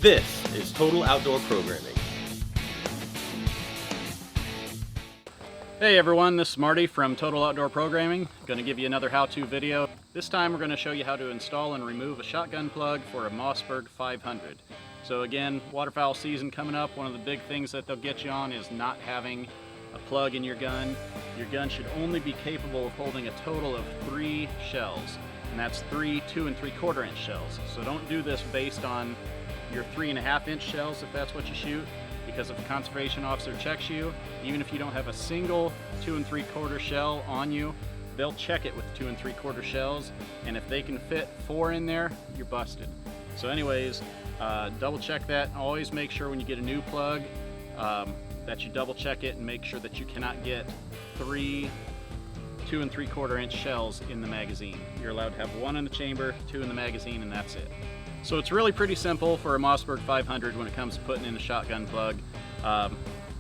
This is Total Outdoor Programming. Hey everyone, this is Marty from Total Outdoor Programming. Going to give you another how-to video. This time we're going to show you how to install and remove a shotgun plug for a Mossberg 500. So again, waterfowl season coming up. One of the big things that they'll get you on is not having a plug in your gun. Your gun should only be capable of holding a total of 3 shells, and that's 3 2 3/4 inch shells. So don't do this based on your 3.5 inch shells if that's what you shoot, because if a conservation officer checks you, even if you don't have a single 2 3/4 shell on you, they'll check it with 2 3/4 shells, and if they can fit 4 in there, you're busted. So anyways, double check that. Always make sure when you get a new plug that you double check it and make sure that you cannot get 3 2 3/4 inch shells in the magazine. You're allowed to have 1 in the chamber, 2 in the magazine, and that's it. So it's really pretty simple for a Mossberg 500 when it comes to putting in a shotgun plug.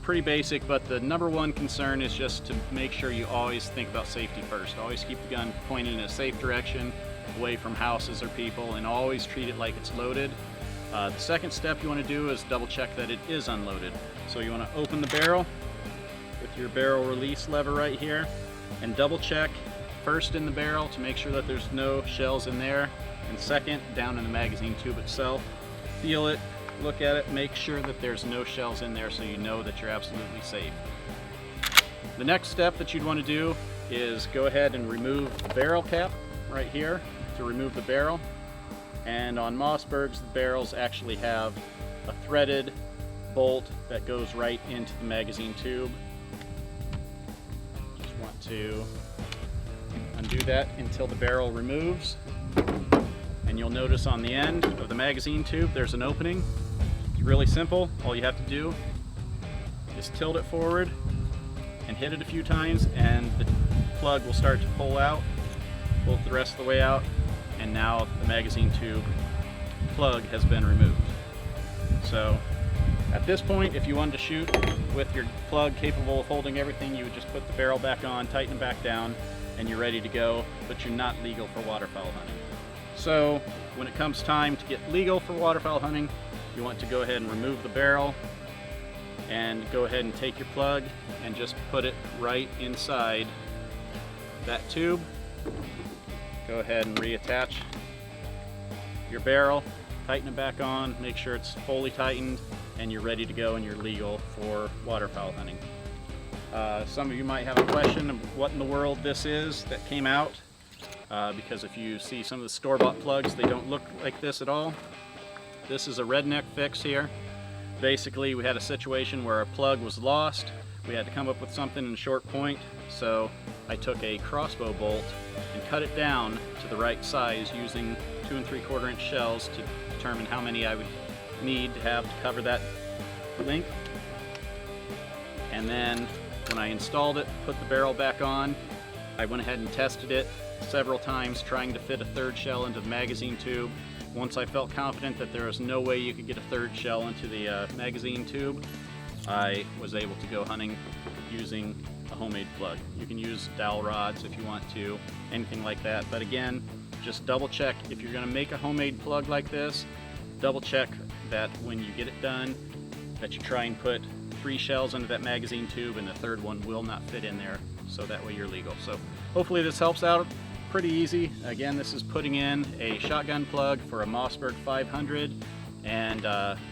Pretty basic, but the number one concern is just to make sure you always think about safety first. Always keep the gun pointed in a safe direction, away from houses or people, and always treat it like it's loaded. The second step you want to do is double check that it is unloaded. So you want to open the barrel with your barrel release lever right here, and double check first in the barrel to make sure that there's no shells in there, and second down in the magazine tube itself. Feel it, look at it, make sure that there's no shells in there so you know that you're absolutely safe. The next step that you'd want to do is go ahead and remove the barrel cap right here to remove the barrel. And on Mossbergs, the barrels actually have a threaded bolt that goes right into the magazine tube. Just want to undo that until the barrel removes. And you'll notice on the end of the magazine tube there's an opening. It's really simple. All you have to do is tilt it forward and hit it a few times, and the plug will start to pull out, pull it the rest of the way out, and now the magazine tube plug has been removed. So at this point, if you wanted to shoot with your plug capable of holding everything, you would just put the barrel back on, tighten it back down, and you're ready to go, but you're not legal for waterfowl hunting. So when it comes time to get legal for waterfowl hunting, you want to go ahead and remove the barrel and go ahead and take your plug and just put it right inside that tube. Go ahead and reattach your barrel, tighten it back on, make sure it's fully tightened, and you're ready to go and you're legal for waterfowl hunting. Some of you might have a question of what in the world this is that came out. Because if you see some of the store-bought plugs, they don't look like this at all. This is a redneck fix here. Basically, we had a situation where a plug was lost. We had to come up with something in a short point, so I took a crossbow bolt and cut it down to the right size using 2 3/4 inch shells to determine how many I would need to have to cover that length. And then when I installed it, put the barrel back on, I went ahead and tested it several times trying to fit a 3rd shell into the magazine tube. Once I felt confident that there was no way you could get a 3rd shell into the magazine tube, I was able to go hunting using a homemade plug. You can use dowel rods if you want to, anything like that, but again, just double check if you're going to make a homemade plug like this. Double check that when you get it done that you try and put 3 shells into that magazine tube and the 3rd one will not fit in there, so that way you're legal. So hopefully this helps out. Pretty easy. Again, this is putting in a shotgun plug for a Mossberg 500, and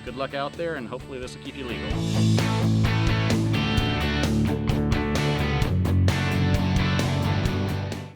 good luck out there, and hopefully this will keep you legal.